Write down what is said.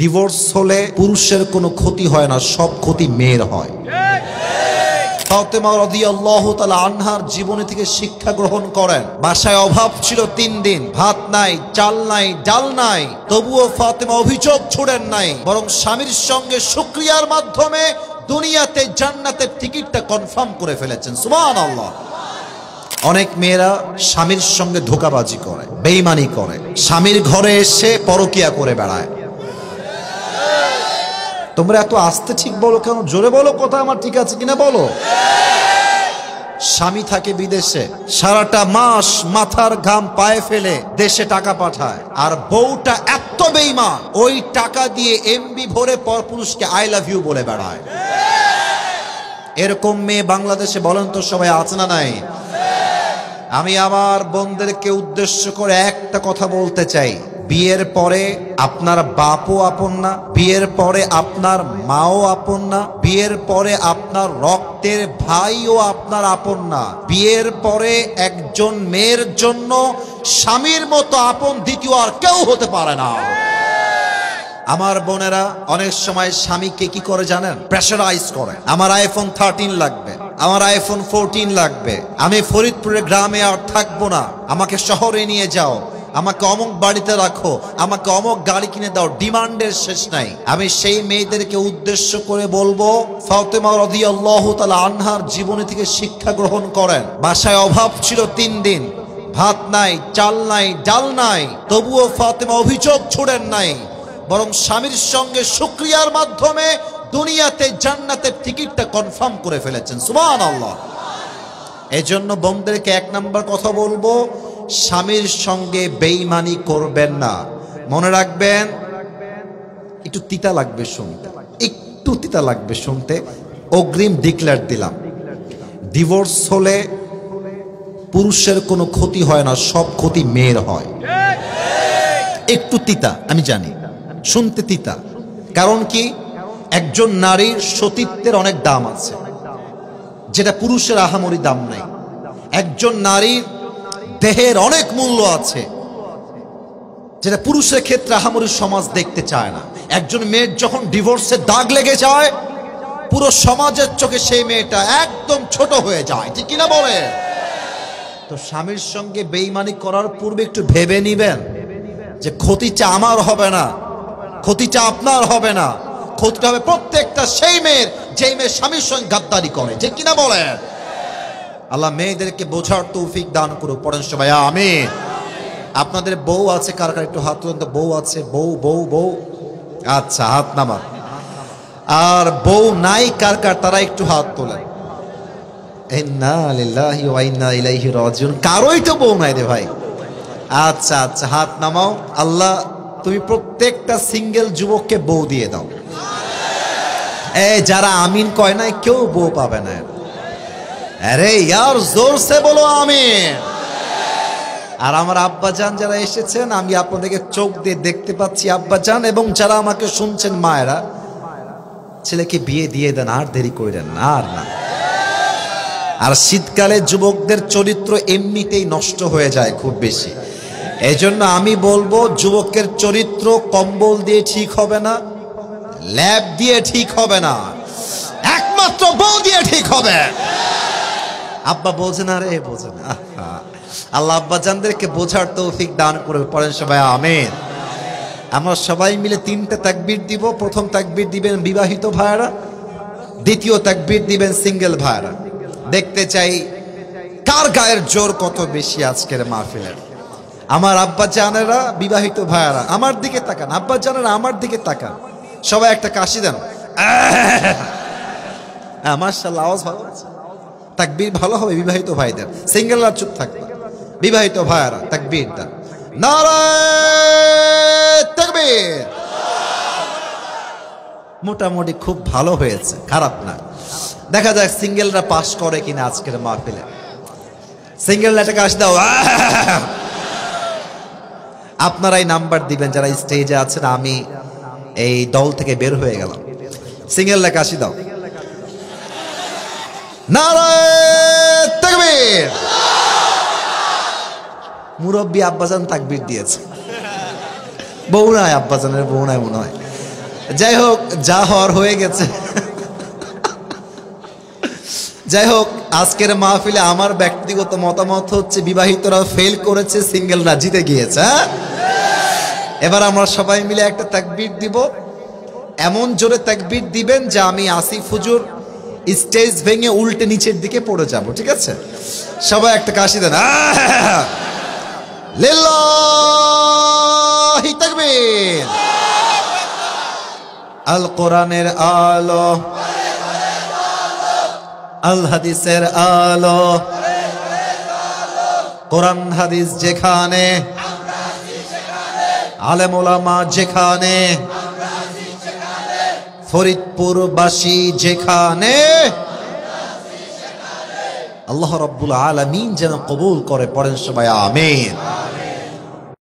Divorce হলে পুরুষের কোনো ক্ষতি হয় না, সব ক্ষতি মেয়ের হয়। ফাতেমা রাদিয়াল্লাহু তাআলা আনহার জীবনী থেকে শিক্ষা গ্রহণ করেন। বাসায় অভাব ছিল 3 দিন, ভাত নাই, চাল নাই, ডাল নাই, তবুও ফাতেমা অভিযোগ ছুড়েন নাই, বরং স্বামীর সঙ্গে শুকরিয়ার মাধ্যমে দুনিয়াতে জান্নাতের টিকিটটা কনফার্ম করে ফেলেছেন। সুবহানাল্লাহ। অনেক মেয়েরা স্বামীর সঙ্গে ধোঁকাবাজি করে, বেঈমানি করে, স্বামীর ঘরে এসে পরকিয়া করে বেড়ায়। তোমরা এত আস্তে ঠিক বলো কেন? জোরে বলো, কথা আমার ঠিক আছে কিনা বলো। স্বামী থাকে বিদেশে, সারাটা মাস মাথার ঘাম পায়ে ফেলে দেশে টাকা পাঠায়, আর বউটা এত বেঈমান ওই টাকা দিয়ে এমবি ভরে পরপুরুষকে আই লাভ ইউ বলে বেড়ায়। এরকম মেয়ে বাংলাদেশে বলেন তো সবাই আছে না নাই? আমি আমার বোনদেরকে উদ্দেশ্য করে একটা কথা বলতে চাই, বিয়ের পরে আপনার বাপও আপন না, বিয়ের পরে আপনার মাও আপন না, বিয়ের পরে আপনার রক্তের ভাইও আপনার আপন না। বিয়ের পরে একজন মেয়ের জন্য স্বামীর মতো আপন দ্বিতীয় আর কেউ হতে পারে না। আমার বোনেরা অনেক সময় স্বামীকে কি করে জানেন? প্রেশারাইজ করে। আমার আইফোন 13 লাগবে, আমার আইফোন 14 লাগবে, আমি ফরিদপুরের গ্রামে আর থাকবো না, আমাকে শহরে নিয়ে যাও, আমাকে অমুক বাড়িতে রাখো, আমাকে অমুক গাড়ি কিনে দাও, ডিমান্ডের শেষ নাই। আমি সেই মেয়েদেরকে উদ্দেশ্য করে বলবো, ফাতেমা রাদিয়াল্লাহু তাআলা আনহার জীবনী থেকে শিক্ষা গ্রহণ করেন। বাসায় অভাব ছিল 3 দিন, ভাত নাই, চাল নাই, ডাল নাই, তবুও ফাতেমা অভিযোগ ছুড়েন নাই, বরং স্বামীর সঙ্গে শুকরিয়ার মাধ্যমে দুনিয়াতে জান্নাতের টিকিটটা কনফার্ম করে ফেলেছেন। সুবহানাল্লাহ। এজন্য বোনদেরকে 1 নাম্বার কথা বলবো, স্বামীর সঙ্গে বেঈমানি করবেন না। মনে রাখবেন, একটু তিতা লাগবে শুনতে, একটু তিতা লাগবে শুনতে, অগ্রিম ডিক্লেয়ার দিলাম। ডিভোর্স হলে পুরুষের কোনো ক্ষতি হয় না, সব ক্ষতি মেয়ের হয়। একটু তিতা আমি জানি, শুনতে তিতা, কারণ কি একজন নারীর সতীত্বের অনেক দাম আছে, যেটা পুরুষের আহামরি দাম নাই। একজন নারীর দেহের অনেক মূল্য আছে, যেটা পুরুষের ক্ষেত্রে আহামরি সমাজ দেখতে চায় না। একজন মেয়ের যখন ডিভোর্সের দাগ লেগে যায়, পুরো সমাজের চোখে সেই মেয়েটা একদম ছোট হয়ে যায়, ঠিক কিনা বলে? তো স্বামীর সঙ্গে বেঈমানি করার পূর্বে একটু ভেবে নিবেন যে ক্ষতিটা আমার হবে না, ক্ষতিটা আপনার হবে না, ক্ষতিটা হবে প্রত্যেকটা সেই মেয়ের যেই মেয়ে স্বামীর সঙ্গে গাদ্দারি করে, ঠিক কিনা বলেন? আল্লাহ মেয়েদেরকে বোঝার তৌফিক দান করুক। পড়েন সবাই আমিন। আপনাদের বউ আছে কার কার? একটু হাত তুলেন তো। বউ আছে? বউ বউ বউ, আচ্ছা হাত নামান। আর বউ নাই কার কার? তারা একটু হাত তোলেন। ইন্না লিল্লাহি ওয়া ইন্না ইলাইহি রাজিউন। কারোই তো বউ নাই রে ভাই। আচ্ছা আচ্ছা হাত নামাও। আল্লাহ তুমি প্রত্যেকটা সিঙ্গেল যুবককে বউ দিয়ে দাও। এই যারা আমিন কয় নাই, কেউ বউ পাবে না। আরে ইয়ার জোর সে বলো আমিন। আর আমার আব্বাজান যারা এসেছেন, আমি আপনাদেরকে চোখ দিয়ে দেখতে পাচ্ছি আব্বাজান, এবং যারা আমাকে শুনছেন মায়েরা, ছেলেকে বিয়ে দিয়ে দেন, আর দেরি করেন না, আর না। আর শীতকালে যুবকদের চরিত্র এমনিতেই নষ্ট হয়ে যায় খুব বেশি। এই জন্য আমি বলবো, যুবকের চরিত্র কম্বল দিয়ে ঠিক হবে না, ল্যাব দিয়ে ঠিক হবে না, একমাত্র বউ দিয়ে ঠিক হবে। আব্বা বোঝে না রে, বোঝে না। আল্লাহ আব্বাজানদেরকে বোঝার তৌফিক দান করবে। পড়েন সবাই আমিন। আমরা সবাই মিলে 3টে তাকবীর দিব। প্রথম তাকবীর দিবেন বিবাহিত ভাইরা, দ্বিতীয় তাকবীর দিবেন সিঙ্গেল ভাইরা। দেখতে চাই কার গায়ের জোর কত বেশি আজকের মাহফিলের। আমার আব্বাজানেরা, বিবাহিত ভাইরা আমার দিকে তাকান, আব্বাজানেরা আমার দিকে তাকান, সবাই একটা কাশি দেন। মাশাআল্লাহ, আওয়াজ ভালো আছে। তাকবীর ভালো হবে বিবাহিত ভাইদের, সিঙ্গেলরা চুপ থাকবে। বিবাহিত ভাইরা তাকবীর দেন। নারায়ে তাকবীর। মোটামুটি খুব ভালো হয়েছে, খারাপ না। দেখা যাক সিঙ্গেলরা পাস করে কিনা আজকের মাহফিলে। সিঙ্গেলরা একটা কাশি দাও। আপনারাই নাম্বার দিবেন যারা স্টেজে আছেন। আমি এই দল থেকে বের হয়ে গেলাম। সিঙ্গেলরা কাশি দাও। নারায়ে তাকবীর। মুরব্বী আব্বাজান তাকবীর দিয়েছে। বউ নাই, আব্বাজানের বউ নাই মনে হয়। যাই হোক, যা হওয়ার হয়ে গেছে। যাই হোক, আজকের মাহফিলে আমার ব্যক্তিগত মতামত হচ্ছে বিবাহিতরা ফেল করেছে, সিঙ্গেলরা জিতে গিয়েছে। এবার আমরা সবাই মিলে একটা তাকবীর দিব, এমন জোরে তাকবীর দিবেন যে আমি আসিফ হুজুর স্টেজ ভেঙে উল্টে নিচের দিকে পড়ে যাব, ঠিক আছে? সবাই একটা কাশি দেন। লিল্লাহি তাকবীর। আল কোরআনের আলো, আল হাদিসের আলো, কোরআন হাদিস যেখানে, আলেম ওলামা যেখানে, ফরিদপুরবাসী যেখানে, আল্লাহ রাব্বুল আলামিন যেন কবুল করে। পড়েন সবাই আমিন।